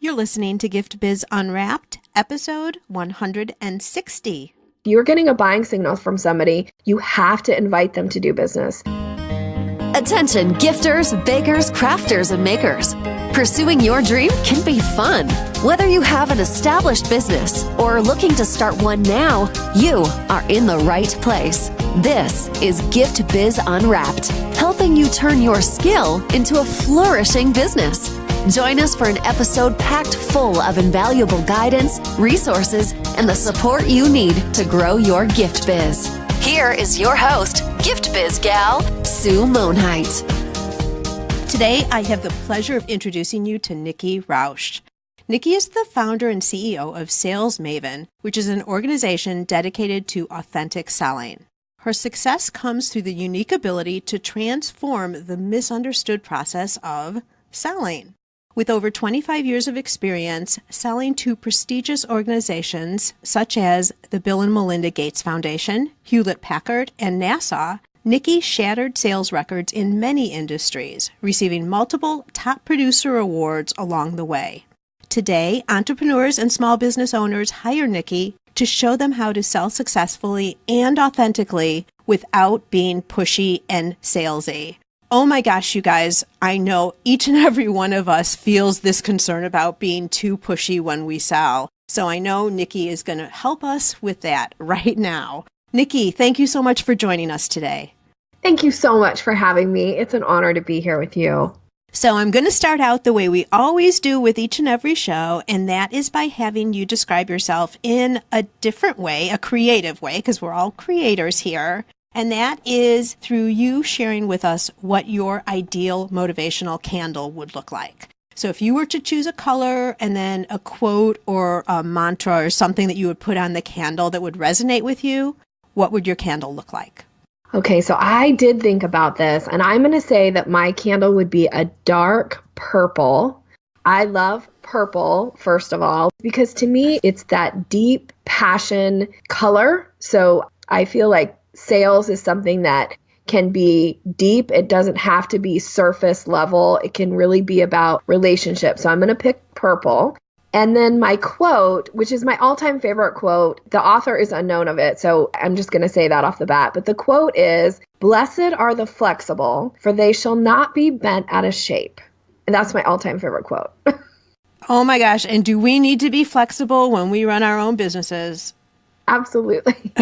You're listening to Gift Biz Unwrapped, episode 160. If you're getting a buying signal from somebody, you have to invite them to do business. Attention gifters, bakers, crafters, and makers. Pursuing your dream can be fun. Whether you have an established business or are looking to start one now, you are in the right place. This is Gift Biz Unwrapped, helping you turn your skill into a flourishing business. Join us for an episode packed full of invaluable guidance, resources, and the support you need to grow your gift biz. Here is your host, Gift Biz gal, Sue Monheit. Today, I have the pleasure of introducing you to Nikki Rausch. Nikki is the founder and CEO of Sales Maven, which is an organization dedicated to authentic selling. Her success comes through the unique ability to transform the misunderstood process of selling. With over 25 years of experience selling to prestigious organizations such as the Bill and Melinda Gates Foundation, Hewlett-Packard, and NASA, Nikki shattered sales records in many industries, receiving multiple top producer awards along the way. Today, entrepreneurs and small business owners hire Nikki to show them how to sell successfully and authentically without being pushy and salesy. Oh my gosh, you guys, I know each and every one of us feels this concern about being too pushy when we sell. So I know Nikki is going to help us with that right now. Nikki, thank you so much for joining us today. Thank you so much for having me. It's an honor to be here with you. So I'm going to start out the way we always do with each and every show, and that is by having you describe yourself in a different way, a creative way, because we're all creators here. And that is through you sharing with us what your ideal motivational candle would look like. So if you were to choose a color and then a quote or a mantra or something that you would put on the candle that would resonate with you, what would your candle look like? Okay, so I did think about this, and I'm going to say that my candle would be a dark purple. I love purple, first of all, because to me, it's that deep passion color. So I feel like sales is something that can be deep. It doesn't have to be surface level. It can really be about relationships. So I'm going to pick purple. And then my quote, which is my all-time favorite quote, the author is unknown of it, so I'm just going to say that off the bat. But the quote is, "Blessed are the flexible, for they shall not be bent out of shape." And that's my all-time favorite quote. Oh my gosh. And do we need to be flexible when we run our own businesses? Absolutely.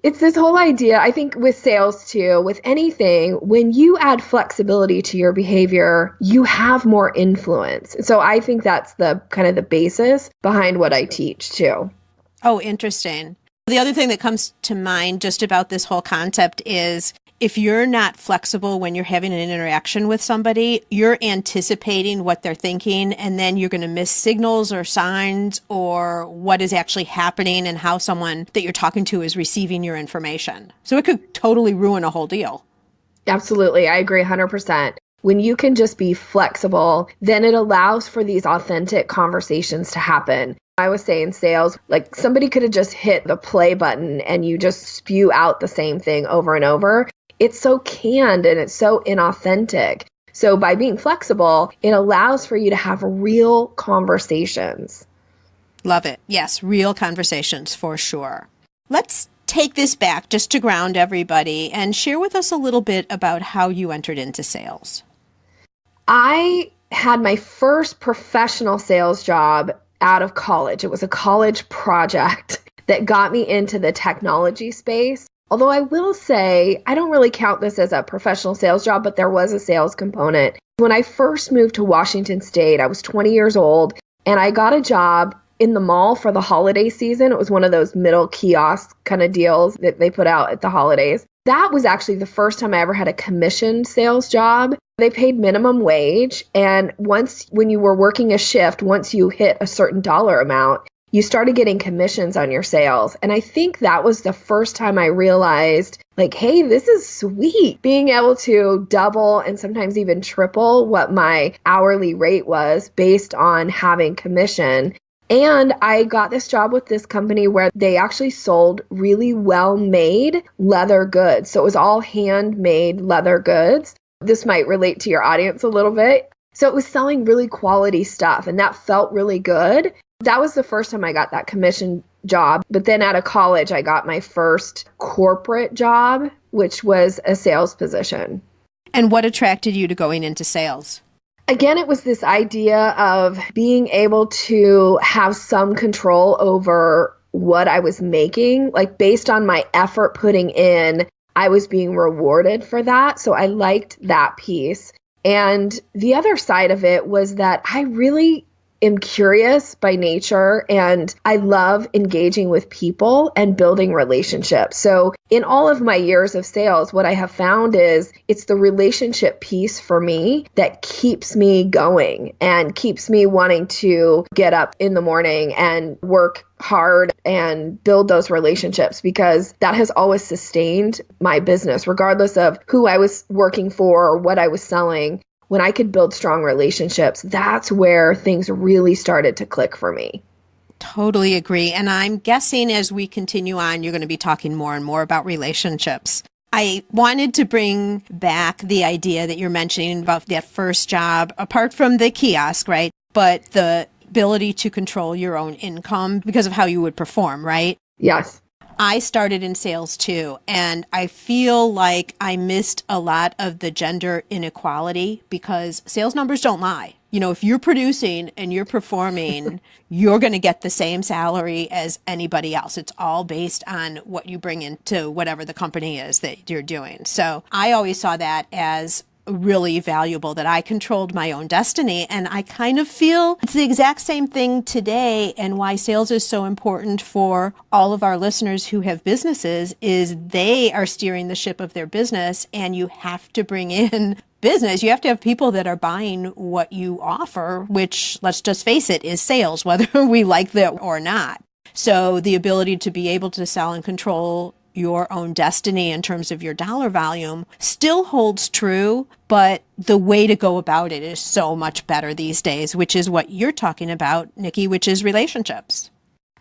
It's this whole idea, I think with sales too, with anything, when you add flexibility to your behavior, you have more influence. So I think that's the kind of the basis behind what I teach too. Oh, interesting. The other thing that comes to mind just about this whole concept is if you're not flexible when you're having an interaction with somebody, you're anticipating what they're thinking, and then you're going to miss signals or signs or what is actually happening and how someone that you're talking to is receiving your information. So it could totally ruin a whole deal. Absolutely. I agree 100%. When you can just be flexible, then it allows for these authentic conversations to happen. I was saying sales, like somebody could have just hit the play button and you just spew out the same thing over and over. It's so canned and it's so inauthentic. So by being flexible, it allows for you to have real conversations. Love it. Yes, real conversations for sure. Let's take this back just to ground everybody and share with us a little bit about how you entered into sales. I had my first professional sales job out of college. It was a college project that got me into the technology space. Although I will say, I don't really count this as a professional sales job, but there was a sales component. When I first moved to Washington State, I was 20 years old, and I got a job in the mall for the holiday season. It was one of those middle kiosk kind of deals that they put out at the holidays. That was actually the first time I ever had a commissioned sales job. They paid minimum wage, and when you were working a shift, once you hit a certain dollar amount, you started getting commissions on your sales. And I think that was the first time I realized, like, hey, this is sweet. Being able to double and sometimes even triple what my hourly rate was based on having commission. And I got this job with this company where they actually sold really well-made leather goods. So it was all handmade leather goods. This might relate to your audience a little bit. So it was selling really quality stuff, and that felt really good. That was the first time I got that commission job. But then out of college, I got my first corporate job, which was a sales position. And what attracted you to going into sales? Again, it was this idea of being able to have some control over what I was making, like based on my effort putting in, I was being rewarded for that. So I liked that piece. And the other side of it was that I really am curious by nature, and I love engaging with people and building relationships. So in all of my years of sales, what I have found is it's the relationship piece for me that keeps me going and keeps me wanting to get up in the morning and work hard and build those relationships, because that has always sustained my business, regardless of who I was working for or what I was selling. When I could build strong relationships, that's where things really started to click for me. Totally agree. And I'm guessing as we continue on, you're going to be talking more and more about relationships. I wanted to bring back the idea that you're mentioning about that first job, apart from the kiosk, right? But the ability to control your own income because of how you would perform, right? Yes. I started in sales too, and I feel like I missed a lot of the gender inequality because sales numbers don't lie. You know, if you're producing and you're performing, you're going to get the same salary as anybody else. It's all based on what you bring into whatever the company is that you're doing. So I always saw that as really valuable, that I controlled my own destiny. And I kind of feel it's the exact same thing today, and why sales is so important for all of our listeners who have businesses is they are steering the ship of their business, and you have to bring in business. You have to have people that are buying what you offer, which, let's just face it, is sales, whether we like that or not. So the ability to be able to sell and control your own destiny in terms of your dollar volume still holds true, but the way to go about it is so much better these days, which is what you're talking about, Nikki, which is relationships.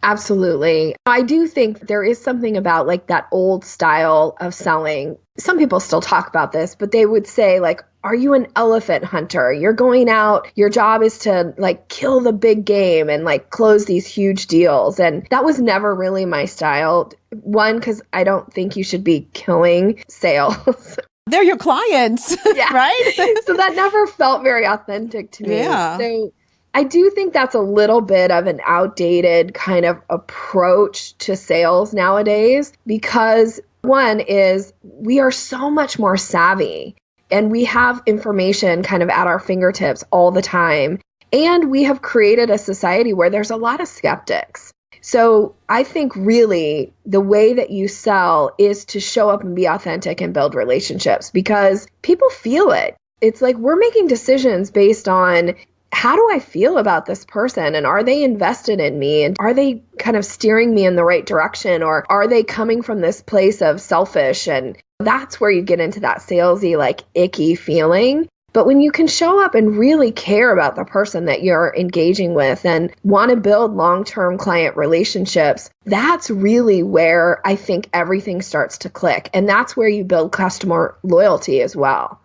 Absolutely. I do think there is something about like that old style of selling. Some people still talk about this, but they would say like, are you an elephant hunter? You're going out, your job is to like kill the big game and like close these huge deals. And that was never really my style. One, because I don't think you should be killing sales. They're your clients, yeah. Right? So that never felt very authentic to me. Yeah. So I do think that's a little bit of an outdated kind of approach to sales nowadays, because one is we are so much more savvy and we have information kind of at our fingertips all the time. And we have created a society where there's a lot of skeptics. So I think really the way that you sell is to show up and be authentic and build relationships, because people feel it. It's like we're making decisions based on, how do I feel about this person? And are they invested in me? And are they kind of steering me in the right direction? Or are they coming from this place of selfish? And that's where you get into that salesy, like icky feeling. But when you can show up and really care about the person that you're engaging with and want to build long-term client relationships, that's really where I think everything starts to click. And that's where you build customer loyalty as well.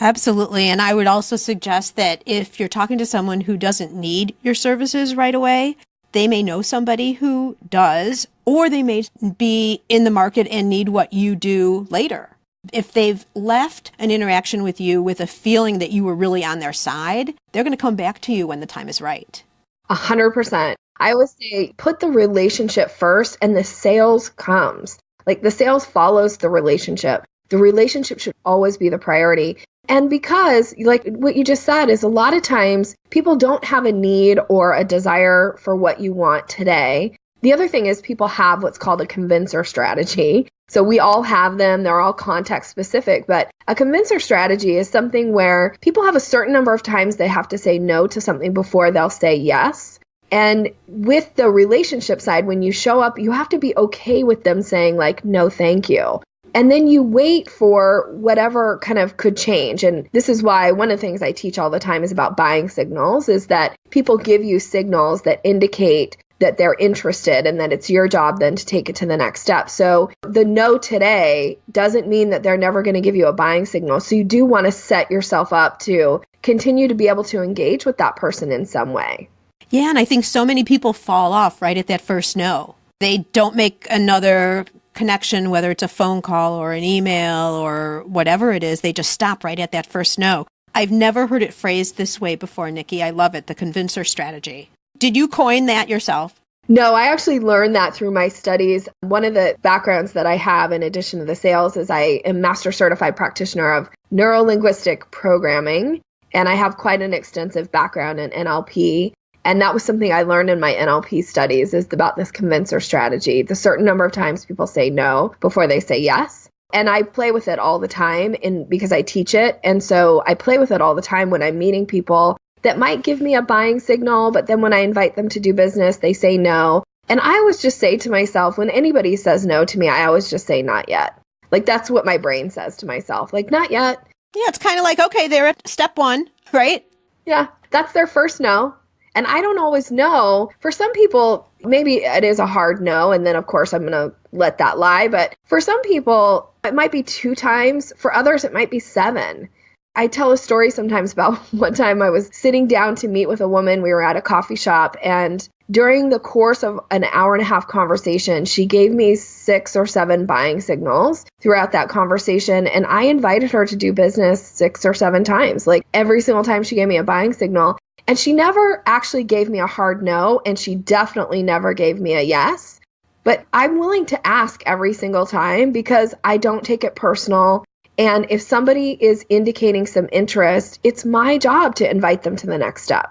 Absolutely. And I would also suggest that if you're talking to someone who doesn't need your services right away, they may know somebody who does, or they may be in the market and need what you do later. If they've left an interaction with you with a feeling that you were really on their side, they're going to come back to you when the time is right. 100%. I always say, put the relationship first and the sales comes. Like the sales follows the relationship. The relationship should always be the priority. And because, like what you just said, is a lot of times people don't have a need or a desire for what you want today. The other thing is people have what's called a convincer strategy. So we all have them. They're all context specific. But a convincer strategy is something where people have a certain number of times they have to say no to something before they'll say yes. And with the relationship side, when you show up, you have to be okay with them saying like, no, thank you. And then you wait for whatever kind of could change. And this is why one of the things I teach all the time is about buying signals, is that people give you signals that indicate that they're interested and that it's your job then to take it to the next step. So the no today doesn't mean that they're never going to give you a buying signal. So you do want to set yourself up to continue to be able to engage with that person in some way. Yeah, and I think so many people fall off right at that first no. They don't make another connection, whether it's a phone call or an email or whatever it is. They just stop right at that first no. I've never heard it phrased this way before, Nikki. I love it, the convincer strategy. Did you coin that yourself? No, I actually learned that through my studies. One of the backgrounds that I have in addition to the sales is I am master certified practitioner of neuro-linguistic programming, and I have quite an extensive background in NLP. And that was something I learned in my NLP studies is about this convincer strategy. The certain number of times people say no before they say yes. And I play with it all the time because I teach it. And so I play with it all the time when I'm meeting people that might give me a buying signal, but then when I invite them to do business, they say no. And I always just say to myself, when anybody says no to me, I always just say not yet. Like that's what my brain says to myself, like not yet. Yeah, it's kind of like, okay, they're at step one, right? Yeah, that's their first no. And I don't always know. For some people, maybe it is a hard no. And then, of course, I'm going to let that lie. But for some people, it might be 2 times. For others, it might be 7. I tell a story sometimes about one time I was sitting down to meet with a woman. We were at a coffee shop. And during the course of an hour and a half conversation, she gave me 6 or 7 buying signals throughout that conversation. And I invited her to do business 6 or 7 times. Like every single time she gave me a buying signal. And she never actually gave me a hard no, and she definitely never gave me a yes. But I'm willing to ask every single time because I don't take it personal. And if somebody is indicating some interest, it's my job to invite them to the next step.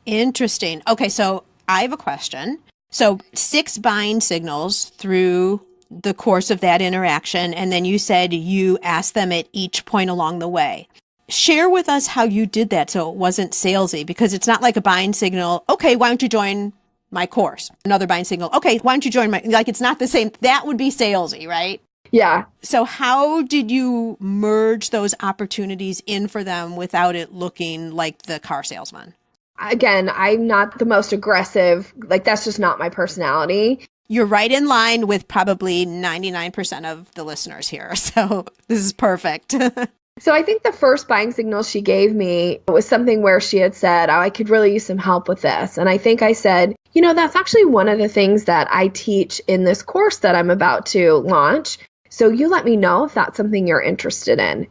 Interesting. Okay, so I have a question. So 6 buying signals through the course of that interaction, and then you said you asked them at each point along the way. Share with us how you did that so it wasn't salesy, because it's not like a buying signal, okay, why don't you join my course? Another buying signal, okay, why don't you join like it's not the same. That would be salesy, right? Yeah. So how did you merge those opportunities in for them without it looking like the car salesman? Again, I'm not the most aggressive. Like that's just not my personality. You're right in line with probably 99% of the listeners here. So this is perfect. So I think the first buying signal she gave me was something where she had said, oh, I could really use some help with this. And I think I said, you know, that's actually one of the things that I teach in this course that I'm about to launch. So you let me know if that's something you're interested in.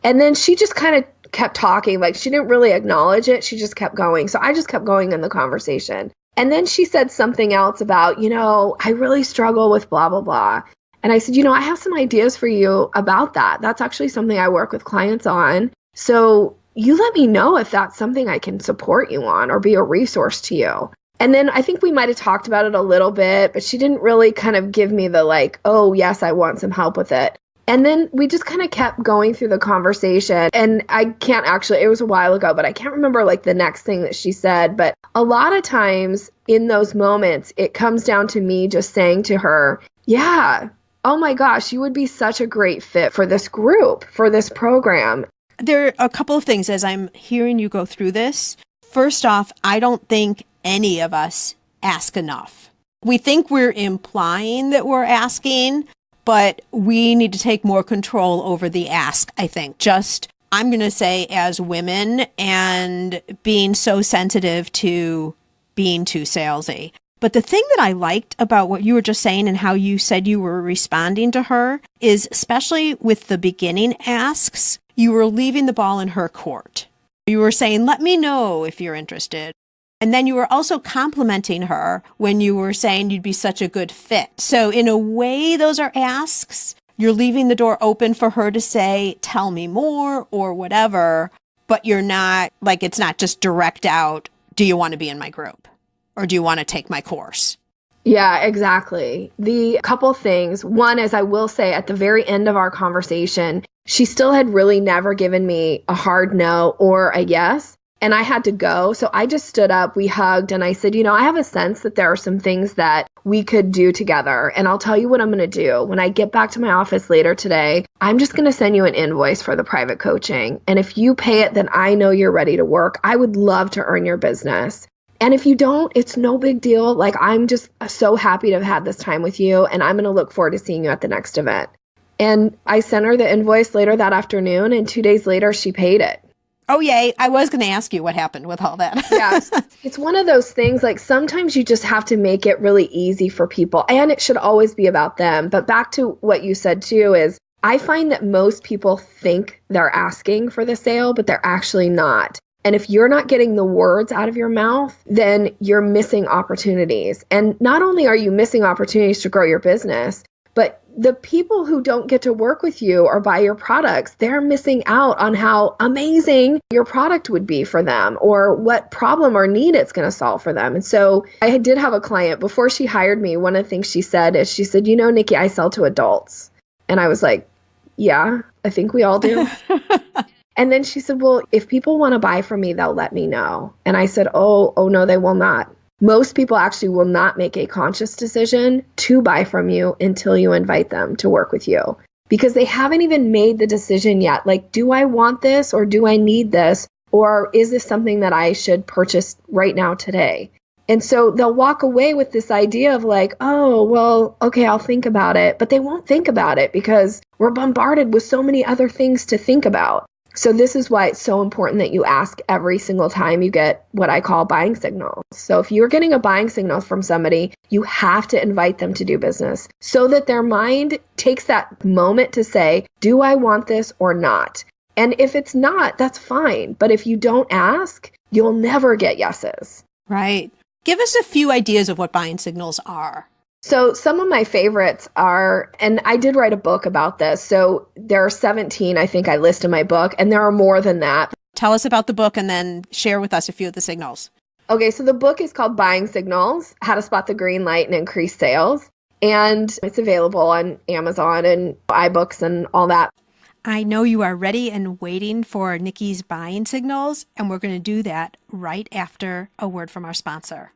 And then she just kind of kept talking, like she didn't really acknowledge it. She just kept going. So I just kept going in the conversation. And then she said something else about, you know, I really struggle with blah, blah, blah. And I said, you know, I have some ideas for you about that. That's actually something I work with clients on. So you let me know if that's something I can support you on or be a resource to you. And then I think we might have talked about it a little bit, but she didn't really kind of give me the like, oh, yes, I want some help with it. And then we just kind of kept going through the conversation. And I can't actually, it was a while ago, but I can't remember like the next thing that she said. But a lot of times in those moments, it comes down to me just saying to her, yeah, oh my gosh, you would be such a great fit for this group, for this program. There are a couple of things as I'm hearing you go through this. First off, I don't think any of us ask enough. We think we're implying that we're asking, but we need to take more control over the ask, I think. Just, I'm going to say as women and being so sensitive to being too salesy. But the thing that I liked about what you were just saying and how you said you were responding to her is, especially with the beginning asks, you were leaving the ball in her court. You were saying, let me know if you're interested. And then you were also complimenting her when you were saying you'd be such a good fit. So in a way, those are asks. You're leaving the door open for her to say, tell me more or whatever, but you're not, like, it's not just direct out, do you want to be in my group? Or do you want to take my course? Yeah, exactly. The couple things. One, as I will say at the very end of our conversation, she still had really never given me a hard no or a yes. And I had to go. So I just stood up, we hugged, and I said, you know, I have a sense that there are some things that we could do together. And I'll tell you what I'm going to do. When I get back to my office later today, I'm just going to send you an invoice for the private coaching. And if you pay it, then I know you're ready to work. I would love to earn your business. And if you don't, it's no big deal. Like, I'm just so happy to have had this time with you, and I'm going to look forward to seeing you at the next event. And I sent her the invoice later that afternoon, and 2 days later, she paid it. Oh, yay. I was going to ask you what happened with all that. Yes. It's one of those things, like, sometimes you just have to make it really easy for people, and it should always be about them. But back to what you said too is, I find that most people think they're asking for the sale, but they're actually not. And if you're not getting the words out of your mouth, then you're missing opportunities. And not only are you missing opportunities to grow your business, but the people who don't get to work with you or buy your products, they're missing out on how amazing your product would be for them or what problem or need it's going to solve for them. And so I did have a client before she hired me. One of the things she said is, she said, Nikki, I sell to adults. And I was like, yeah, I think we all do. And then she said, well, if people want to buy from me, they'll let me know. And I said, oh no, they will not. Most people actually will not make a conscious decision to buy from you until you invite them to work with you, because they haven't even made the decision yet. Like, do I want this, or do I need this? Or is this something that I should purchase right now today? And so they'll walk away with this idea of like, oh, well, okay, I'll think about it. But they won't think about it because we're bombarded with so many other things to think about. So this is why it's so important that you ask every single time you get what I call buying signals. So if you're getting a buying signal from somebody, you have to invite them to do business so that their mind takes that moment to say, do I want this or not? And if it's not, that's fine. But if you don't ask, you'll never get yeses. Right. Give us a few ideas of what buying signals are. So some of my favorites are, and I did write a book about this, so there are 17, I think I list in my book, and there are more than that. Tell us about the book and then share with us a few of the signals. Okay, so the book is called Buying Signals, How to Spot the Green Light and Increase Sales, and it's available on Amazon and iBooks and all that. I know you are ready and waiting for Nikki's buying signals, and we're going to do that right after a word from our sponsor.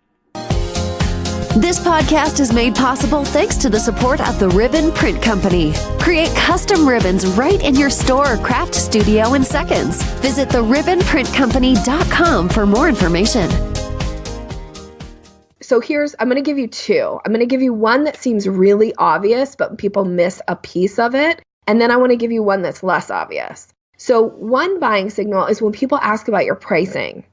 This podcast is made possible thanks to the support of the Ribbon Print Company. Create custom ribbons right in your store or craft studio in seconds. Visit theribbonprintcompany.com for more information. So I'm going to give you two. I'm going to give you one that seems really obvious, but people miss a piece of it. And then I want to give you one that's less obvious. So one buying signal is when people ask about your pricing.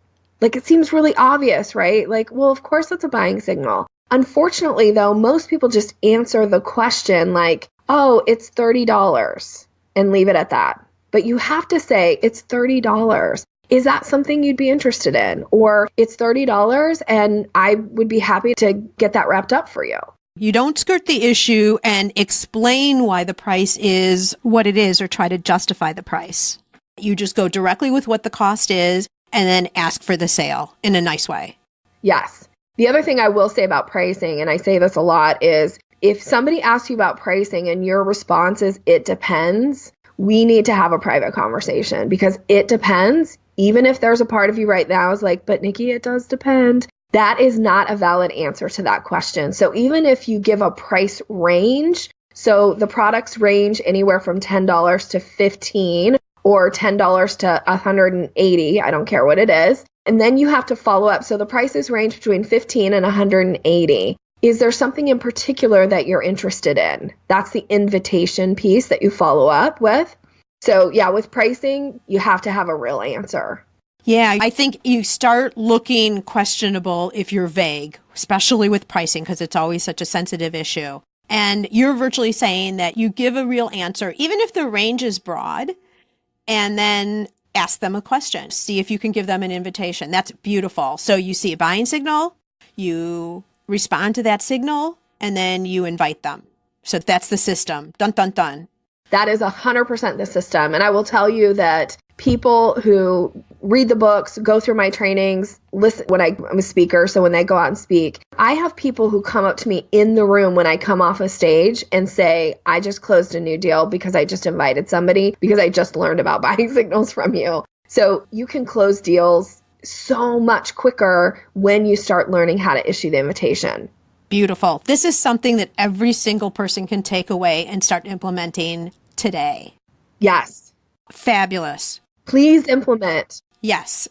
Like, it seems really obvious, right? Like, well, of course that's a buying signal. Unfortunately, though, most people just answer the question like, oh, it's $30 and leave it at that. But you have to say it's $30. Is that something you'd be interested in? Or it's $30 and I would be happy to get that wrapped up for you. You don't skirt the issue and explain why the price is what it is or try to justify the price. You just go directly with what the cost is and then ask for the sale in a nice way. Yes. The other thing I will say about pricing, and I say this a lot, is if somebody asks you about pricing and your response is, it depends, we need to have a private conversation, because it depends, even if there's a part of you right now is like, but Nikki, it does depend. That is not a valid answer to that question. So even if you give a price range, so the products range anywhere from $10 to $15 or $10 to $180, I don't care what it is. And then you have to follow up. So the prices range between $15 and $180. Is there something in particular that you're interested in? That's the invitation piece that you follow up with. So yeah, with pricing, you have to have a real answer. Yeah, I think you start looking questionable if you're vague, especially with pricing, because it's always such a sensitive issue. And you're virtually saying that you give a real answer, even if the range is broad, and then ask them a question. See if you can give them an invitation. That's beautiful. So you see a buying signal, you respond to that signal, and then you invite them. So that's the system. Dun, dun, dun. That is 100% the system. And I will tell you that people who read the books, go through my trainings, listen when I'm a speaker, so when they go out and speak, I have people who come up to me in the room when I come off a stage and say, I just closed a new deal because I just invited somebody because I just learned about buying signals from you. So you can close deals so much quicker when you start learning how to issue the invitation. Beautiful. This is something that every single person can take away and start implementing today. Yes. Fabulous. Please implement. Yes.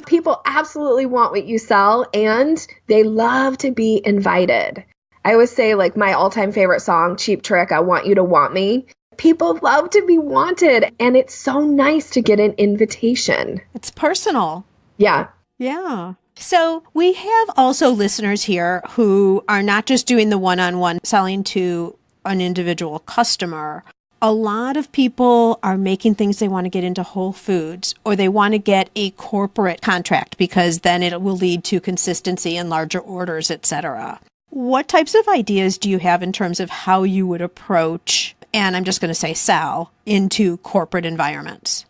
People absolutely want what you sell, and they love to be invited. I always say, like, my all-time favorite song, Cheap Trick, I Want You to Want Me. People love to be wanted, and it's so nice to get an invitation. It's personal. Yeah. Yeah. So we have also listeners here who are not just doing the one-on-one selling to an individual customer. A lot of people are making things they want to get into Whole Foods, or they want to get a corporate contract because then it will lead to consistency and larger orders, etc. What types of ideas do you have in terms of how you would approach, and I'm just going to say sell, into corporate environments?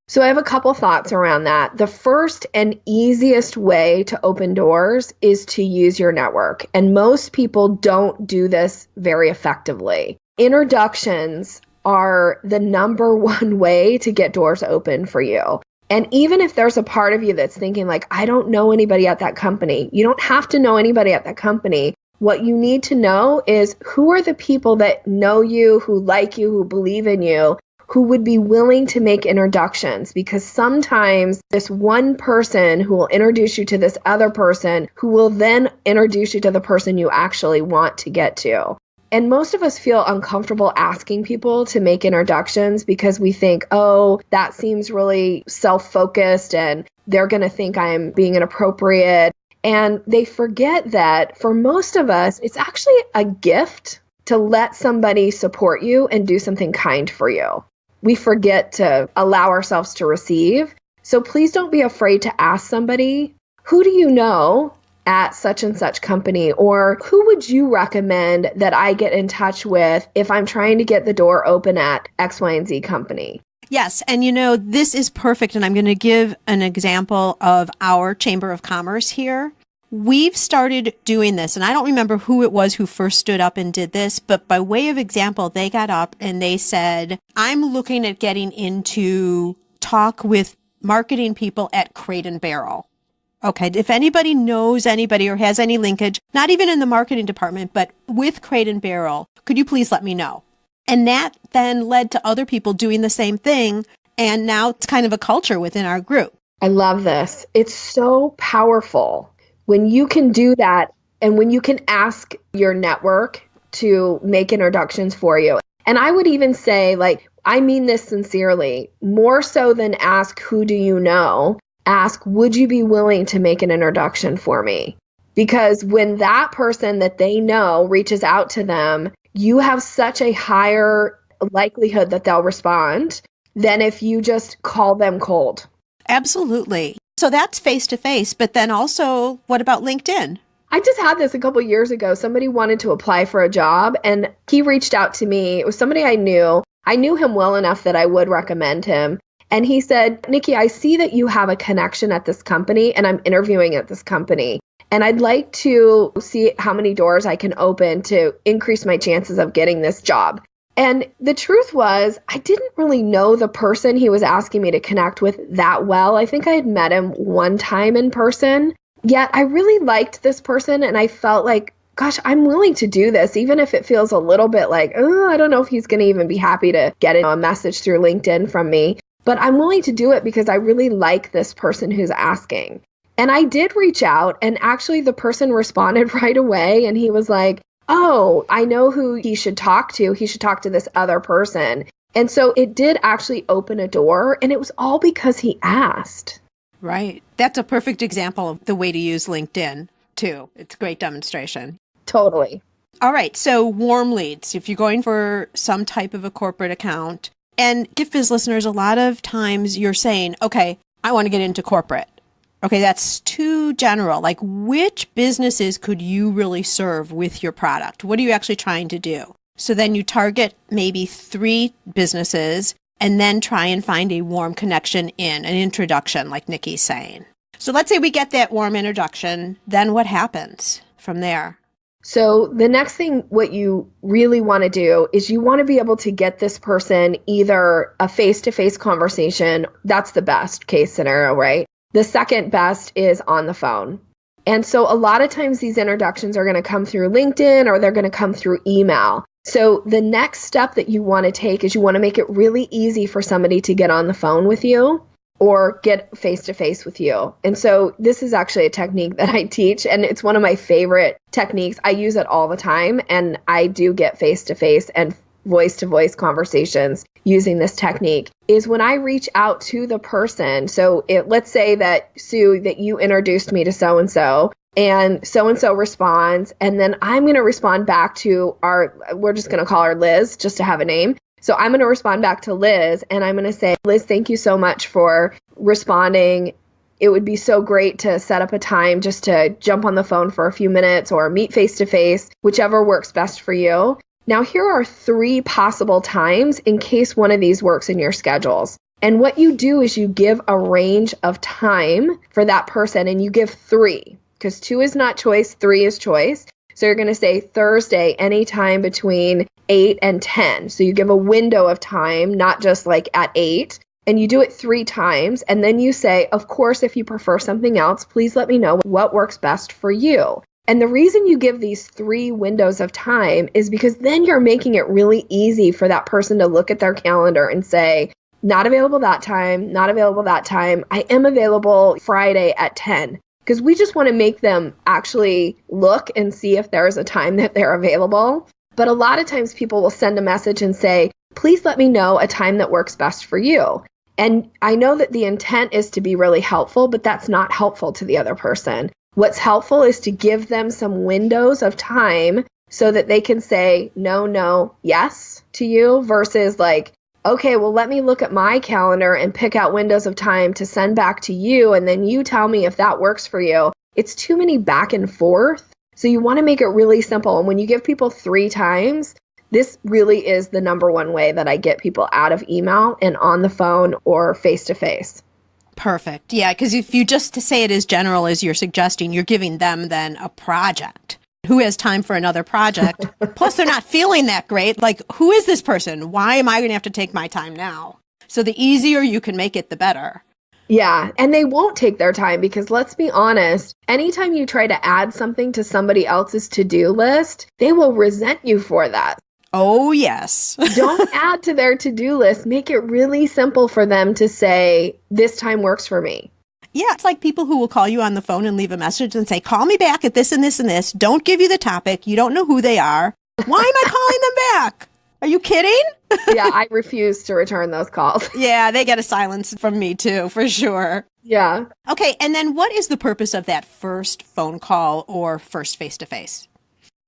So I have a couple thoughts around that. The first and easiest way to open doors is to use your network. And most people don't do this very effectively. Introductions are the number one way to get doors open for you. And even if there's a part of you that's thinking like, I don't know anybody at that company, you don't have to know anybody at that company. What you need to know is who are the people that know you, who like you, who believe in you, who would be willing to make introductions, because sometimes this one person who will introduce you to this other person who will then introduce you to the person you actually want to get to. And most of us feel uncomfortable asking people to make introductions because we think, oh, that seems really self-focused and they're going to think I'm being inappropriate. And they forget that for most of us, it's actually a gift to let somebody support you and do something kind for you. We forget to allow ourselves to receive. So please don't be afraid to ask somebody, who do you know at such and such company? Or who would you recommend that I get in touch with if I'm trying to get the door open at X, Y, and Z company? Yes. And this is perfect. And I'm going to give an example of our Chamber of Commerce here. We've started doing this, and I don't remember who it was who first stood up and did this, but by way of example, they got up and they said, I'm looking at getting into talk with marketing people at Crate and Barrel. Okay, if anybody knows anybody or has any linkage, not even in the marketing department, but with Crate and Barrel, could you please let me know? And that then led to other people doing the same thing, and now it's kind of a culture within our group. I love this. It's so powerful when you can do that and when you can ask your network to make introductions for you. And I would even say, like, I mean this sincerely, more so than ask, who do you know? Ask, would you be willing to make an introduction for me? Because when that person that they know reaches out to them, you have such a higher likelihood that they'll respond than if you just call them cold. Absolutely. So that's face-to-face, but then also, what about LinkedIn? I just had this a couple years ago. Somebody wanted to apply for a job, and he reached out to me. It was somebody I knew. I knew him well enough that I would recommend him. And he said, Nikki, I see that you have a connection at this company, and I'm interviewing at this company. And I'd like to see how many doors I can open to increase my chances of getting this job. And the truth was, I didn't really know the person he was asking me to connect with that well. I think I had met him one time in person. Yet I really liked this person, and I felt like, gosh, I'm willing to do this, even if it feels a little bit like, oh, I don't know if he's going to even be happy to get a message through LinkedIn from me. But I'm willing to do it because I really like this person who's asking. And I did reach out, and actually the person responded right away, and he was like, oh, I know who he should talk to. He should talk to this other person. And so it did actually open a door, and it was all because he asked. Right. That's a perfect example of the way to use LinkedIn, too. It's a great demonstration. Totally. All right. So warm leads, if you're going for some type of a corporate account, and Gift Biz listeners, a lot of times you're saying, okay, I want to get into corporate. Okay, that's too general. Like, which businesses could you really serve with your product? What are you actually trying to do? So then you target maybe 3 businesses and then try and find a warm connection in an introduction, like Nikki's saying. So let's say we get that warm introduction. Then what happens from there? So the next thing, what you really want to do is you want to be able to get this person either a face-to-face conversation. That's the best case scenario, right? The second best is on the phone. And so a lot of times these introductions are going to come through LinkedIn or they're going to come through email. So the next step that you want to take is you want to make it really easy for somebody to get on the phone with you. or get face-to-face with you. And so this is actually a technique that I teach, and it's one of my favorite techniques. I use it all the time, and I do get face-to-face and voice-to-voice conversations using this technique, is when I reach out to the person. So let's say that, Sue, that you introduced me to so-and-so responds, and then I'm going to respond back to we're just going to call her Liz, just to have a name. So I'm going to respond back to Liz, and I'm going to say, Liz, thank you so much for responding. It would be so great to set up a time just to jump on the phone for a few minutes or meet face-to-face, whichever works best for you. Now, here are 3 possible times in case one of these works in your schedules. And what you do is you give a range of time for that person, and you give 3, because 2 is not choice, 3 is choice. So you're going to say Thursday, anytime between 8 and 10. So you give a window of time, not just like at 8. And you do it 3 times. And then you say, of course, if you prefer something else, please let me know what works best for you. And the reason you give these 3 windows of time is because then you're making it really easy for that person to look at their calendar and say, not available that time, not available that time. I am available Friday at 10. Because we just want to make them actually look and see if there is a time that they're available. But a lot of times people will send a message and say, please let me know a time that works best for you. And I know that the intent is to be really helpful, but that's not helpful to the other person. What's helpful is to give them some windows of time so that they can say no, yes to you versus like, okay, well, let me look at my calendar and pick out windows of time to send back to you. And then you tell me if that works for you. It's too many back and forth. So you want to make it really simple. And when you give people 3 times, this really is the number one way that I get people out of email and on the phone or face-to-face. Perfect. Yeah, because if you just to say it as general as you're suggesting, you're giving them then a project. Who has time for another project? Plus, they're not feeling that great. Like, who is this person? Why am I going to have to take my time now? So the easier you can make it, the better. Yeah, and they won't take their time because let's be honest, anytime you try to add something to somebody else's to-do list, they will resent you for that. Oh, yes. Don't add to their to-do list. Make it really simple for them to say, this time works for me. Yeah, it's like people who will call you on the phone and leave a message and say, call me back at this and this and this. Don't give you the topic. You don't know who they are. Why am I calling them back? Are you kidding? Yeah, I refuse to return those calls. Yeah, they get a silence from me too, for sure. Yeah. Okay, and then what is the purpose of that first phone call or first face-to-face?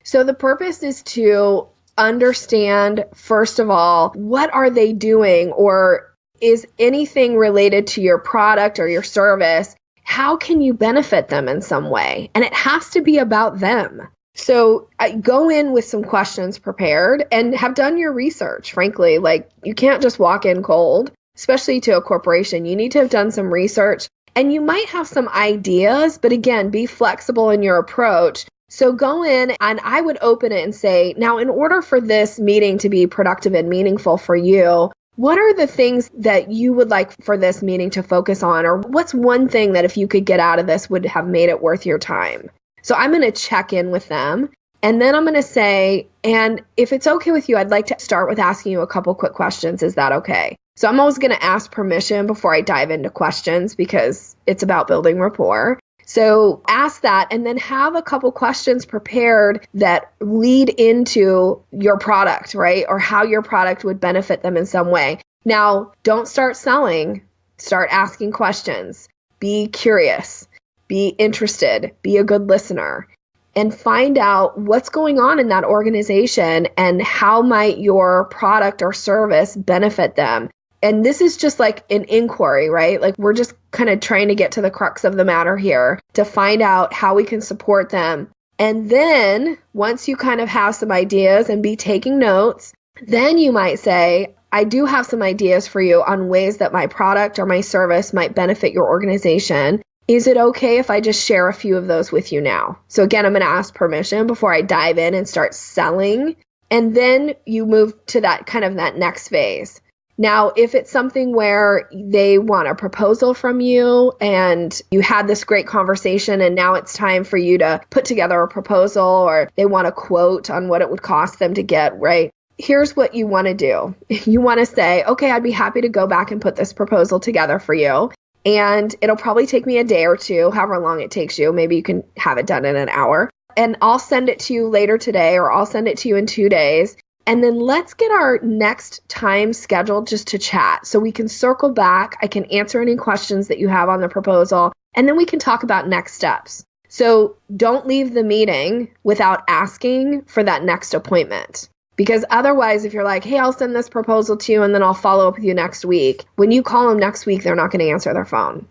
So the purpose is to understand, first of all, what are they doing, or is anything related to your product or your service, how can you benefit them in some way? And it has to be about them. So go in with some questions prepared and have done your research, frankly. Like, you can't just walk in cold, especially to a corporation. You need to have done some research, and you might have some ideas, but again, be flexible in your approach. So go in, and I would open it and say, now, in order for this meeting to be productive and meaningful for you, what are the things that you would like for this meeting to focus on? Or what's one thing that if you could get out of this would have made it worth your time? So I'm going to check in with them. And then I'm going to say, and if it's okay with you, I'd like to start with asking you a couple quick questions. Is that okay? So I'm always going to ask permission before I dive into questions because it's about building rapport. So ask that and then have a couple questions prepared that lead into your product, right? Or how your product would benefit them in some way. Now, don't start selling. Start asking questions. Be curious. Be interested. Be a good listener. And find out what's going on in that organization and how might your product or service benefit them. And this is just like an inquiry, right? Like, we're just kind of trying to get to the crux of the matter here to find out how we can support them. And then once you kind of have some ideas and be taking notes, then you might say, I do have some ideas for you on ways that my product or my service might benefit your organization. Is it okay if I just share a few of those with you now? So again, I'm going to ask permission before I dive in and start selling. And then you move to that kind of that next phase. Now, if it's something where they want a proposal from you and you had this great conversation and now it's time for you to put together a proposal, or they want a quote on what it would cost them to get, right? here's what you want to do. You want to say, okay, I'd be happy to go back and put this proposal together for you. And it'll probably take me a day or two, however long it takes you. Maybe you can have it done in an hour. And I'll send it to you later today, or I'll send it to you in 2 days. And then let's get our next time scheduled just to chat so we can circle back. I can answer any questions that you have on the proposal, and then we can talk about next steps. So don't leave the meeting without asking for that next appointment. Because otherwise, if you're like, hey, I'll send this proposal to you and then I'll follow up with you next week, when you call them next week, they're not going to answer their phone.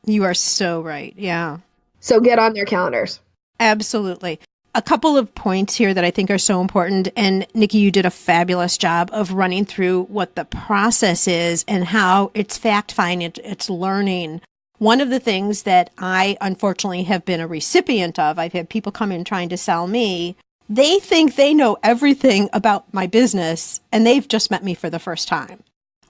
You are so right. Yeah. So get on their calendars. Absolutely. A couple of points here that I think are so important. And Nikki, you did a fabulous job of running through what the process is and how it's fact-finding, it's learning. One of the things that I unfortunately have been a recipient of, I've had people come in trying to sell me. They think they know everything about my business and they've just met me for the first time.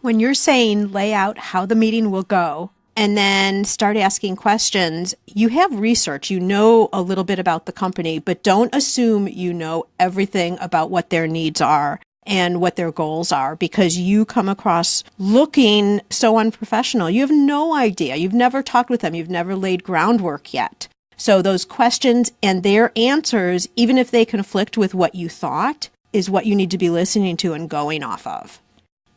When you're saying lay out how the meeting will go and then start asking questions, you have research, you know a little bit about the company, but don't assume you know everything about what their needs are and what their goals are, because you come across looking so unprofessional. You have no idea. You've never talked with them. You've never laid groundwork yet. So those questions and their answers, even if they conflict with what you thought, is what you need to be listening to and going off of.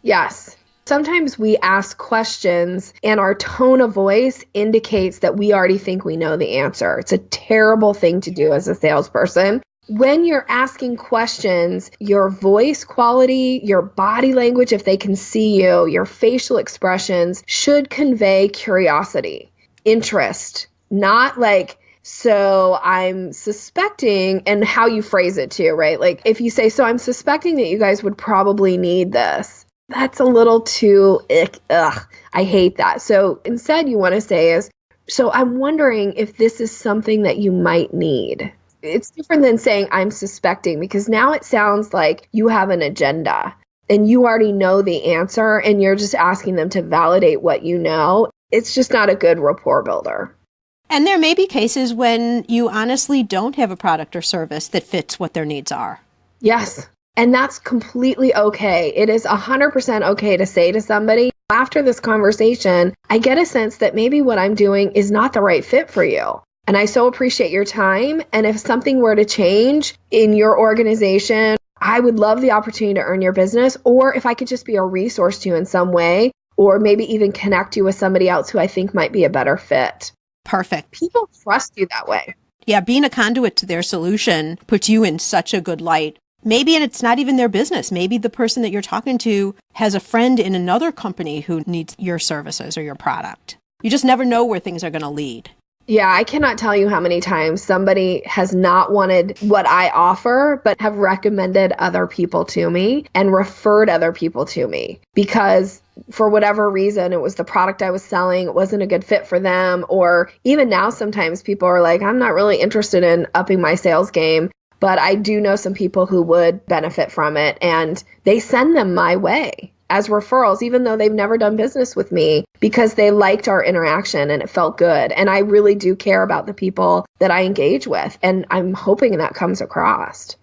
Yes. Sometimes we ask questions and our tone of voice indicates that we already think we know the answer. It's a terrible thing to do as a salesperson. When you're asking questions, your voice quality, your body language, if they can see you, your facial expressions should convey curiosity, interest, not like, so I'm suspecting, and how you phrase it too, right? Like if you say, so I'm suspecting that you guys would probably need this. That's a little too, ugh, I hate that. So instead you want to say is, so I'm wondering if this is something that you might need. It's different than saying I'm suspecting, because now it sounds like you have an agenda and you already know the answer and you're just asking them to validate what you know. It's just not a good rapport builder. And there may be cases when you honestly don't have a product or service that fits what their needs are. Yes. And that's completely okay. It is 100% okay to say to somebody, after this conversation, I get a sense that maybe what I'm doing is not the right fit for you. And I so appreciate your time. And if something were to change in your organization, I would love the opportunity to earn your business. Or if I could just be a resource to you in some way, or maybe even connect you with somebody else who I think might be a better fit. Perfect. People trust you that way. Yeah, being a conduit to their solution puts you in such a good light. Maybe it's not even their business. Maybe the person that you're talking to has a friend in another company who needs your services or your product. You just never know where things are going to lead. Yeah, I cannot tell you how many times somebody has not wanted what I offer, but have recommended other people to me and referred other people to me because for whatever reason, it was the product I was selling, it wasn't a good fit for them. Or even now, sometimes people are like, I'm not really interested in upping my sales game, but I do know some people who would benefit from it. And they send them my way as referrals, even though they've never done business with me, because they liked our interaction and it felt good. And I really do care about the people that I engage with. And I'm hoping that comes across.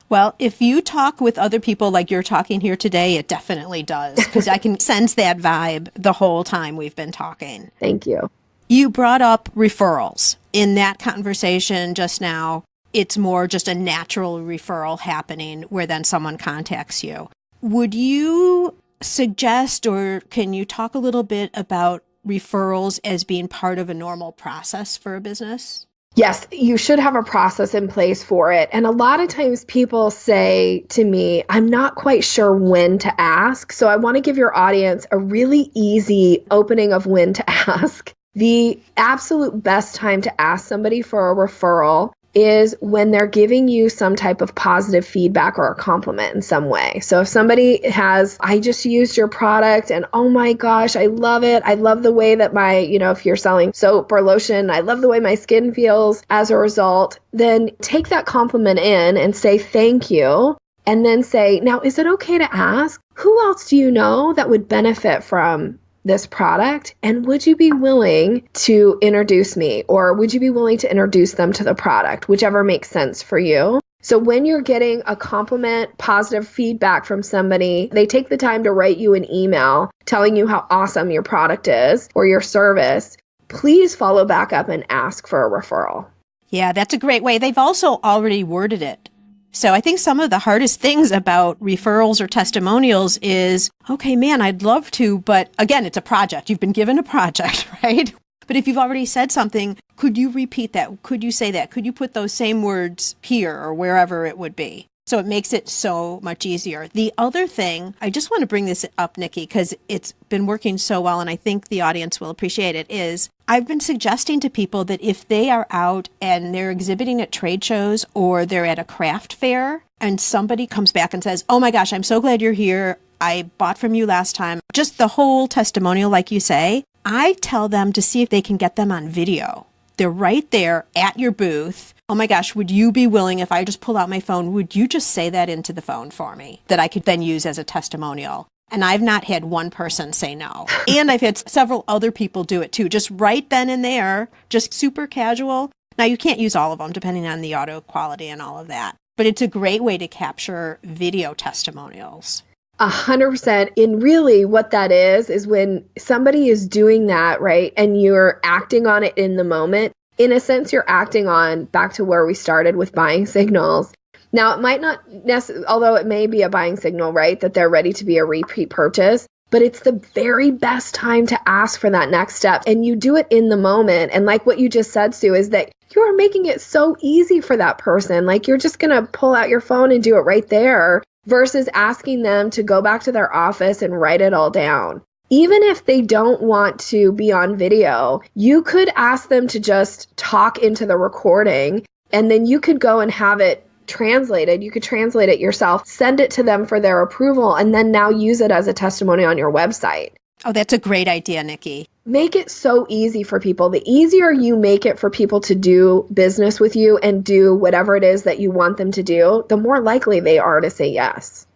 Well, if you talk with other people like you're talking here today, it definitely does, because I can sense that vibe the whole time we've been talking. Thank you. You brought up referrals. In that conversation just now, it's more just a natural referral happening where then someone contacts you. Would you suggest, or can you talk a little bit about referrals as being part of a normal process for a business? Yes, you should have a process in place for it. And a lot of times people say to me, I'm not quite sure when to ask. So I want to give your audience a really easy opening of when to ask. The absolute best time to ask somebody for a referral is when they're giving you some type of positive feedback or a compliment in some way. So if somebody has, I just used your product and oh my gosh, I love it. I love the way that my, if you're selling soap or lotion, I love the way my skin feels as a result, then take that compliment in and say thank you. And then say, now, is it okay to ask, who else do you know that would benefit from this product? And would you be willing to introduce me, or would you be willing to introduce them to the product, whichever makes sense for you? So when you're getting a compliment, positive feedback from somebody, they take the time to write you an email telling you how awesome your product is or your service. Please follow back up and ask for a referral. Yeah, that's a great way. They've also already worded it. So I think some of the hardest things about referrals or testimonials is, okay, man, I'd love to, but again, it's a project. You've been given a project, right? But if you've already said something, could you repeat that? Could you say that? Could you put those same words here or wherever it would be? So it makes it so much easier. The other thing, I just want to bring this up, Nikki, because it's been working so well, and I think the audience will appreciate it, is I've been suggesting to people that if they are out and they're exhibiting at trade shows or they're at a craft fair and somebody comes back and says, oh my gosh, I'm so glad you're here. I bought from you last time. Just the whole testimonial, like you say, I tell them to see if they can get them on video. They're right there at your booth. Oh my gosh, would you be willing, if I just pull out my phone, would you just say that into the phone for me that I could then use as a testimonial? And I've not had one person say no. And I've had several other people do it too, just right then and there, just super casual. Now, you can't use all of them depending on the audio quality and all of that, but it's a great way to capture video testimonials. 100%. And really what that is when somebody is doing that, right, and you're acting on it in the moment, in a sense, you're acting on back to where we started with buying signals. Now, it might not necessarily, although it may be a buying signal, right, that they're ready to be a repeat purchase, but it's the very best time to ask for that next step. And you do it in the moment. And like what you just said, Sue, is that you are making it so easy for that person. Like you're just going to pull out your phone and do it right there versus asking them to go back to their office and write it all down. Even if they don't want to be on video, you could ask them to just talk into the recording, and then you could go and have it translated. You could translate it yourself, send it to them for their approval, and then now use it as a testimony on your website. Oh, that's a great idea, Nikki. Make it so easy for people. The easier you make it for people to do business with you and do whatever it is that you want them to do, the more likely they are to say yes.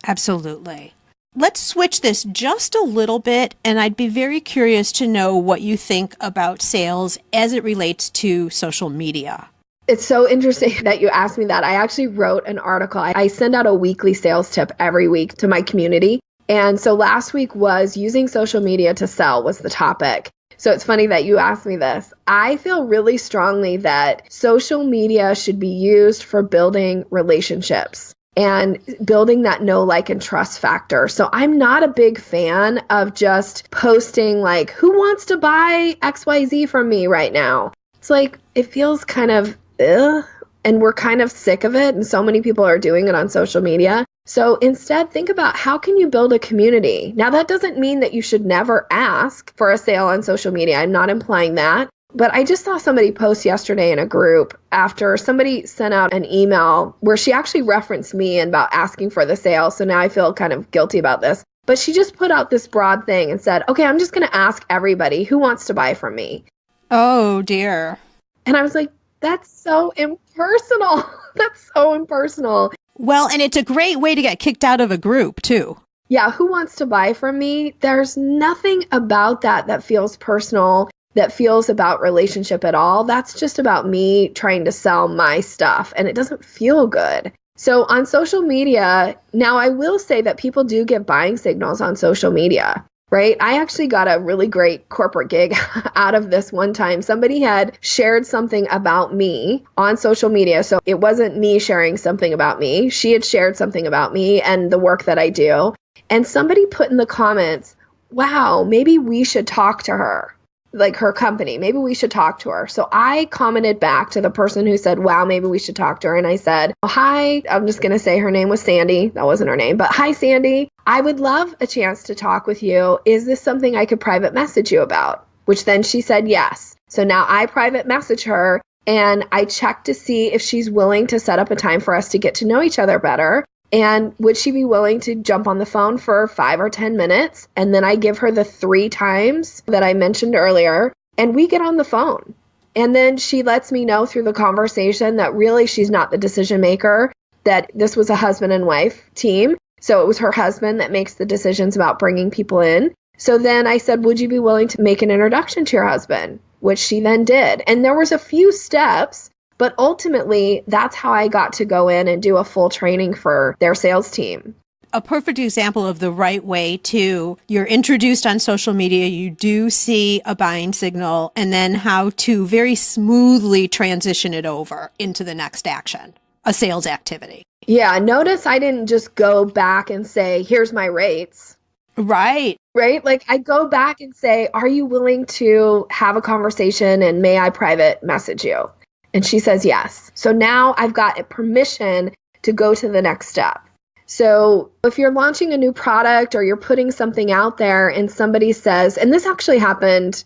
Absolutely. Let's switch this just a little bit, and I'd be very curious to know what you think about sales as it relates to social media. It's so interesting that you asked me that. I actually wrote an article. I send out a weekly sales tip every week to my community. And so last week was using social media to sell was the topic. So it's funny that you asked me this. I feel really strongly that social media should be used for building relationships and building that know, like, and trust factor. So I'm not a big fan of just posting like, who wants to buy XYZ from me right now? It's like, it feels kind of, ugh, and we're kind of sick of it. And so many people are doing it on social media. So instead, think about how can you build a community? Now, that doesn't mean that you should never ask for a sale on social media. I'm not implying that. But I just saw somebody post yesterday in a group after somebody sent out an email where she actually referenced me and about asking for the sale. So now I feel kind of guilty about this. But she just put out this broad thing and said, okay, I'm just going to ask everybody who wants to buy from me. Oh, dear. And I was like, that's so impersonal. That's so impersonal. Well, and it's a great way to get kicked out of a group, too. Yeah, who wants to buy from me? There's nothing about that feels personal, that feels about relationship at all. That's just about me trying to sell my stuff, and it doesn't feel good. So on social media, now I will say that people do get buying signals on social media, right? I actually got a really great corporate gig out of this one time. Somebody had shared something about me on social media. So it wasn't me sharing something about me. She had shared something about me and the work that I do. And somebody put in the comments, wow, maybe we should talk to her, like her company. Maybe we should talk to her. So I commented back to the person who said, wow, maybe we should talk to her. And I said, hi, I'm just going to say her name was Sandy. That wasn't her name, but hi, Sandy. I would love a chance to talk with you. Is this something I could private message you about? Which then she said yes. So now I private message her and I check to see if she's willing to set up a time for us to get to know each other better. And would she be willing to jump on the phone for 5 or 10 minutes? And then I give her the 3 times that I mentioned earlier, and we get on the phone. And then she lets me know through the conversation that really she's not the decision maker, that this was a husband and wife team. So it was her husband that makes the decisions about bringing people in. So then I said, would you be willing to make an introduction to your husband? Which she then did. And there was a few steps, But ultimately, that's how I got to go in and do a full training for their sales team. A perfect example of the right way to, you're introduced on social media, you do see a buying signal, and then how to very smoothly transition it over into the next action, a sales activity. Yeah, notice I didn't just go back and say, here's my rates. Right. Right? Like I go back and say, are you willing to have a conversation and may I private message you? And she says yes. So now I've got permission to go to the next step. So if you're launching a new product or you're putting something out there and somebody says, and this actually happened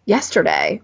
yesterday,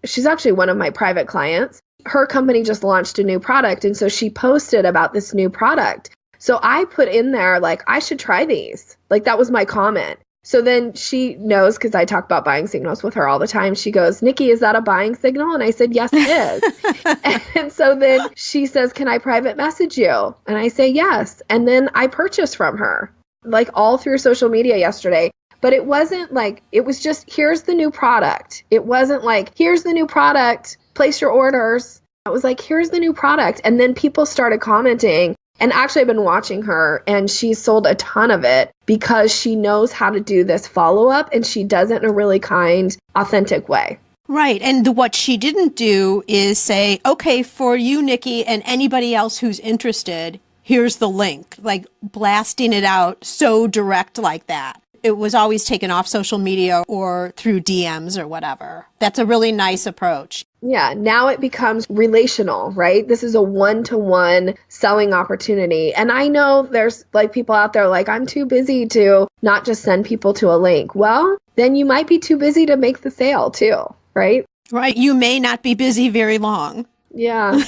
she's actually one of my private clients. Her company just launched a new product. And so she posted about this new product. So I put in there, like, I should try these. Like, that was my comment. So then she knows, because I talk about buying signals with her all the time. She goes, Nikki, is that a buying signal? And I said, yes, it is. And so then she says, can I private message you? And I say, yes. And then I purchased from her, like all through social media yesterday. But it wasn't like, it was just, here's the new product. It wasn't like, here's the new product, place your orders. It was like, here's the new product. And then people started commenting. And actually, I've been watching her, and she's sold a ton of it because she knows how to do this follow-up, and she does it in a really kind, authentic way. Right. And what she didn't do is say, okay, for you, Nikki, and anybody else who's interested, here's the link, like blasting it out so direct like that. It was always taken off social media or through DMs or whatever. That's a really nice approach. Yeah, now it becomes relational, right? This is a one-to-one selling opportunity. And I know there's like people out there like, I'm too busy to not just send people to a link. Well, then you might be too busy to make the sale too, right? Right. You may not be busy very long. Yeah.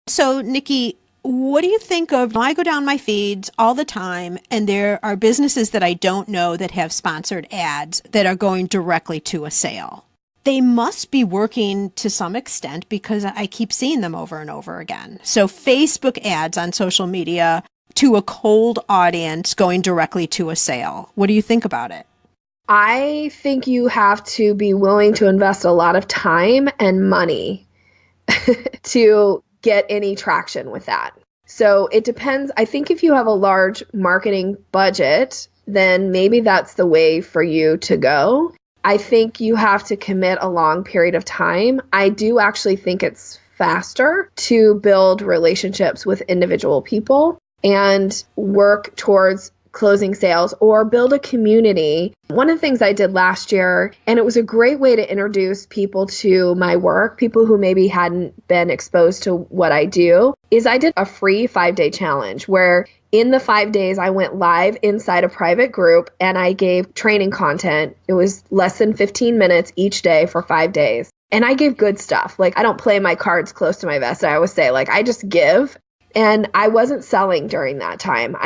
So, Nikki, what do you think of, I go down my feeds all the time, and there are businesses that I don't know that have sponsored ads that are going directly to a sale. They must be working to some extent because I keep seeing them over and over again. So Facebook ads on social media to a cold audience going directly to a sale. What do you think about it? I think you have to be willing to invest a lot of time and money to get any traction with that. So it depends. I think if you have a large marketing budget, then maybe that's the way for you to go. I think you have to commit a long period of time. I do actually think it's faster to build relationships with individual people and work towards closing sales or build a community. One of the things I did last year, and it was a great way to introduce people to my work, people who maybe hadn't been exposed to what I do, is I did a free 5-day challenge where in the 5 days I went live inside a private group and I gave training content. It was less than 15 minutes each day for 5 days. And I gave good stuff. Like, I don't play my cards close to my vest. I always say, like, I just give. And I wasn't selling during that time.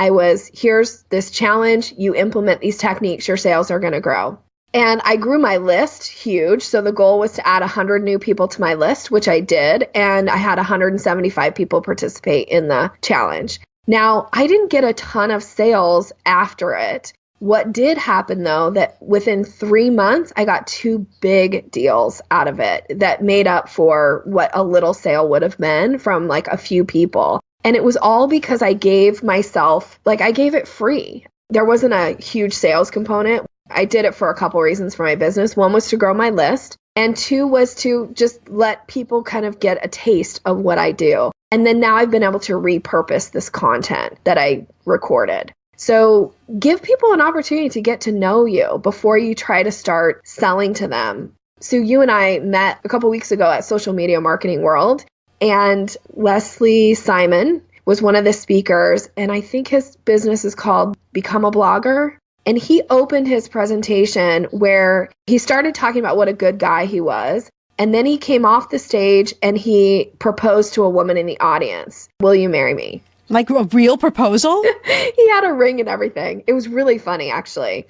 Here's this challenge. You implement these techniques, your sales are going to grow. And I grew my list huge. So the goal was to add 100 new people to my list, which I did. And I had 175 people participate in the challenge. Now, I didn't get a ton of sales after it. What did happen, though, that within 3 months, I got 2 big deals out of it that made up for what a little sale would have been from like a few people. And it was all because I gave myself, I gave it free. There wasn't a huge sales component. I did it for a couple reasons for my business. One was to grow my list. And 2 was to just let people kind of get a taste of what I do. And then now I've been able to repurpose this content that I recorded. So give people an opportunity to get to know you before you try to start selling to them. So you and I met a couple weeks ago at Social Media Marketing World. And Leslie Simon was one of the speakers, and I think his business is called Become a Blogger. And he opened his presentation where he started talking about what a good guy he was. And then he came off the stage and he proposed to a woman in the audience. Will you marry me? Like a real proposal? He had a ring and everything. It was really funny, actually.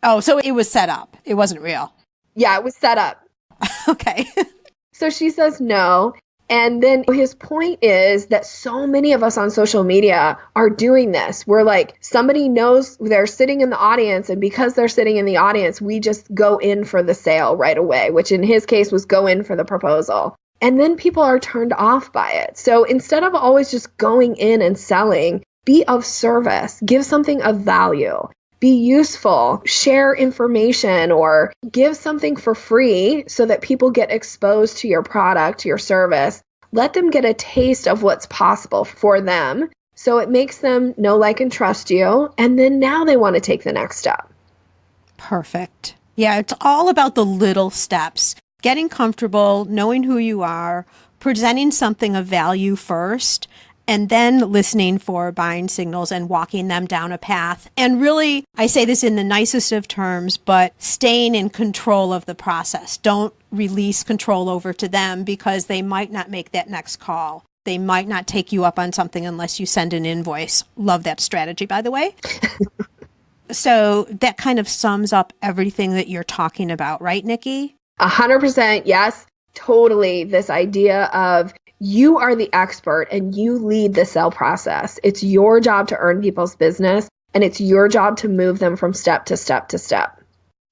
Oh, so it was set up. It wasn't real. Yeah, it was set up. Okay. So she says no. And then his point is that so many of us on social media are doing this. We're like, somebody knows they're sitting in the audience, and because they're sitting in the audience, we just go in for the sale right away, which in his case was go in for the proposal. And then people are turned off by it. So instead of always just going in and selling, be of service, give something of value, be useful, share information, or give something for free so that people get exposed to your product, your service. Let them get a taste of what's possible for them. So it makes them know, like, and trust you. And then now they want to take the next step. Perfect. Yeah, it's all about the little steps. Getting comfortable, knowing who you are, presenting something of value first, and then listening for buying signals and walking them down a path. And really, I say this in the nicest of terms, but staying in control of the process. Don't release control over to them because they might not make that next call. They might not take you up on something unless you send an invoice. Love that strategy, by the way. So that kind of sums up everything that you're talking about, right, Nikki? 100%. Yes, totally. This idea of you are the expert and you lead the sale process. It's your job to earn people's business, and it's your job to move them from step to step to step.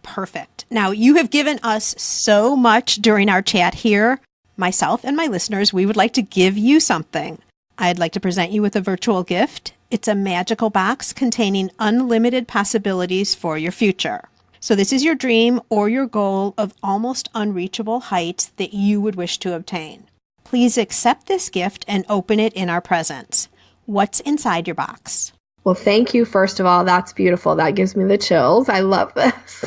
Perfect. Now, you have given us so much during our chat here. Myself and my listeners, we would like to give you something. I'd like to present you with a virtual gift. It's a magical box containing unlimited possibilities for your future. So this is your dream or your goal of almost unreachable heights that you would wish to obtain. Please accept this gift and open it in our presence. What's inside your box? Well, thank you, first of all. That's beautiful. That gives me the chills. I love this.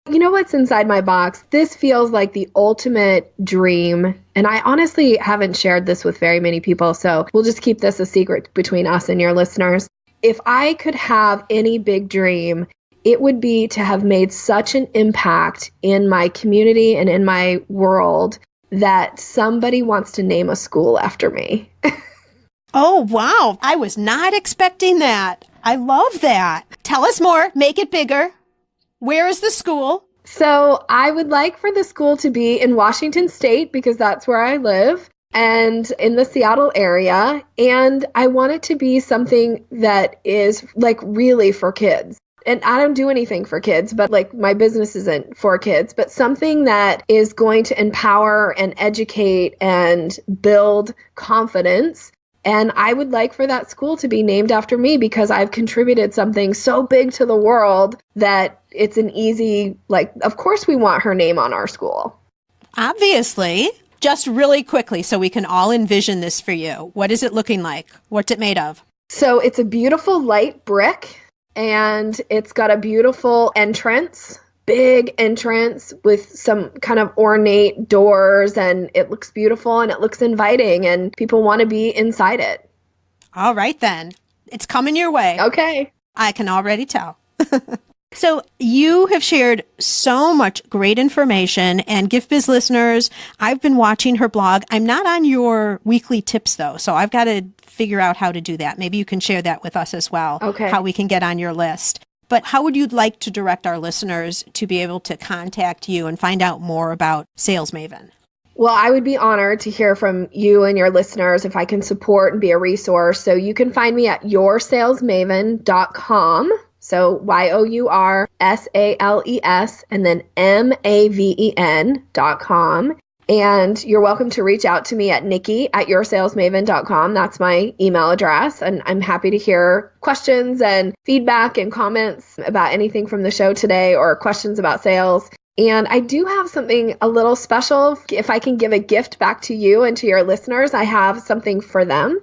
You know what's inside my box? This feels like the ultimate dream. And I honestly haven't shared this with very many people, so we'll just keep this a secret between us and your listeners. If I could have any big dream, it would be to have made such an impact in my community and in my world that somebody wants to name a school after me. Oh, wow. I was not expecting that. I love that. Tell us more. Make it bigger. Where is the school? So I would like for the school to be in Washington State because that's where I live, and in the Seattle area. And I want it to be something that is like really for kids. And I don't do anything for kids, but like my business isn't for kids, but something that is going to empower and educate and build confidence. And I would like for that school to be named after me because I've contributed something so big to the world that it's an easy, like, of course we want her name on our school. Obviously. Just really quickly so we can all envision this for you. What is it looking like? What's it made of? So it's a beautiful light brick. And it's got a beautiful entrance, big entrance with some kind of ornate doors, and it looks beautiful and it looks inviting and people want to be inside it. All right, then. It's coming your way. Okay. I can already tell. So you have shared so much great information, and GiftBiz listeners, I've been watching her blog. I'm not on your weekly tips though, so I've got to figure out how to do that. Maybe you can share that with us as well. Okay. How we can get on your list. But how would you like to direct our listeners to be able to contact you and find out more about Sales Maven? Well, I would be honored to hear from you and your listeners if I can support and be a resource. So you can find me at yoursalesmaven.com. So YOURSALES and then MAVEN.com. And you're welcome to reach out to me at Nikki at yoursalesmaven.com. That's my email address. And I'm happy to hear questions and feedback and comments about anything from the show today or questions about sales. And I do have something a little special. If I can give a gift back to you and to your listeners, I have something for them.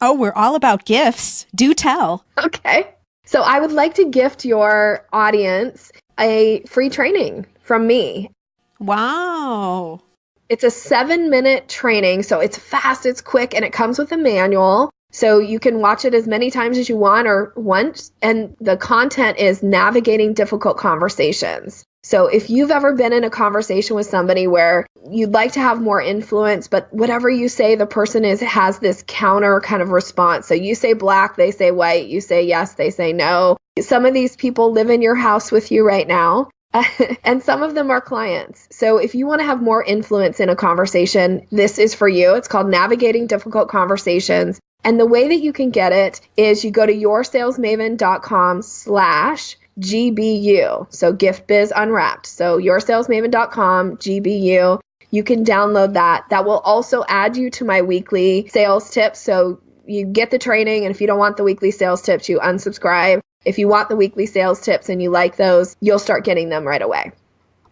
Oh, we're all about gifts. Do tell. Okay. So I would like to gift your audience a free training from me. Wow. It's a 7-minute training. So it's fast, it's quick, and it comes with a manual. So you can watch it as many times as you want or once. And the content is navigating difficult conversations. So if you've ever been in a conversation with somebody where you'd like to have more influence, but whatever you say, the person has this counter kind of response. So you say black, they say white, you say yes, they say no. Some of these people live in your house with you right now, and some of them are clients. So if you want to have more influence in a conversation, this is for you. It's called Navigating Difficult Conversations. And the way that you can get it is you go to yoursalesmaven.com/GBU. So Gift Biz Unwrapped. So yoursalesmaven.com, GBU. You can download that. That will also add you to my weekly sales tips. So you get the training, and if you don't want the weekly sales tips, you unsubscribe. If you want the weekly sales tips and you like those, you'll start getting them right away.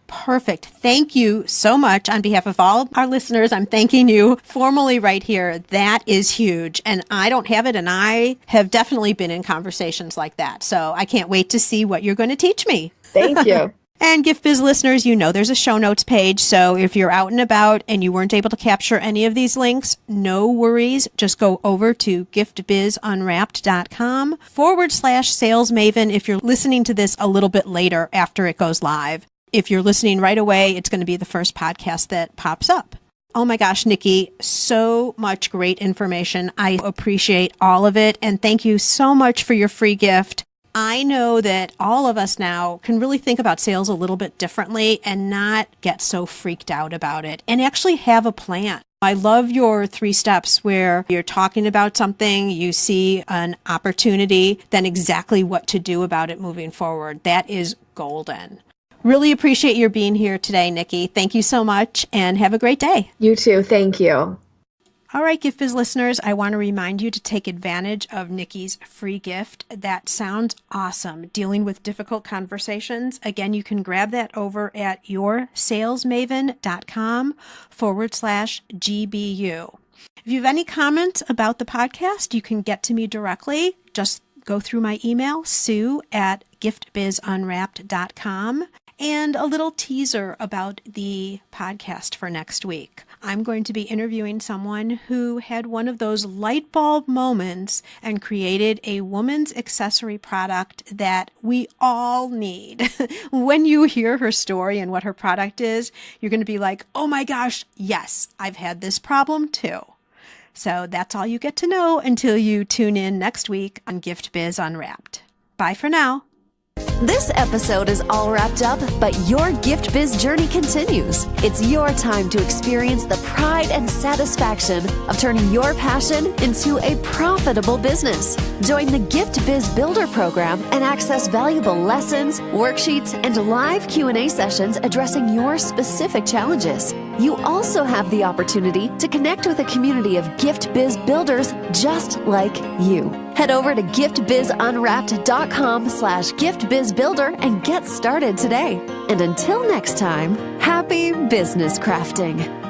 Perfect. Thank you so much. On behalf of all our listeners, I'm thanking you formally right here. That is huge. And I don't have it, and I have definitely been in conversations like that. So I can't wait to see what you're going to teach me. Thank you. And Gift Biz listeners, you know there's a show notes page. So if you're out and about and you weren't able to capture any of these links, no worries. Just go over to giftbizunwrapped.com/salesmaven if you're listening to this a little bit later after it goes live. If you're listening right away, it's going to be the first podcast that pops up. Oh my gosh, Nikki, so much great information. I appreciate all of it. And thank you so much for your free gift. I know that all of us now can really think about sales a little bit differently and not get so freaked out about it and actually have a plan. I love your 3 steps where you're talking about something, you see an opportunity, then exactly what to do about it moving forward. That is golden. Really appreciate your being here today, Nikki. Thank you so much and have a great day. You too. Thank you. All right, Gift Biz listeners, I want to remind you to take advantage of Nikki's free gift. That sounds awesome. Dealing with difficult conversations. Again, you can grab that over at yoursalesmaven.com/GBU. If you have any comments about the podcast, you can get to me directly. Just go through my email, sue@giftbizunwrapped.com. And a little teaser about the podcast for next week. I'm going to be interviewing someone who had one of those light bulb moments and created a woman's accessory product that we all need. When you hear her story and what her product is, you're going to be like, oh my gosh, yes, I've had this problem too. So that's all you get to know until you tune in next week on Gift Biz Unwrapped. Bye for now. This episode is all wrapped up, but your Gift Biz journey continues. It's your time to experience the pride and satisfaction of turning your passion into a profitable business. Join the Gift Biz Builder program and access valuable lessons, worksheets, and live Q&A sessions addressing your specific challenges. You also have the opportunity to connect with a community of Gift Biz builders just like you. Head over to giftbizunwrapped.com/giftbizbuilder and get started today. And until next time, happy business crafting.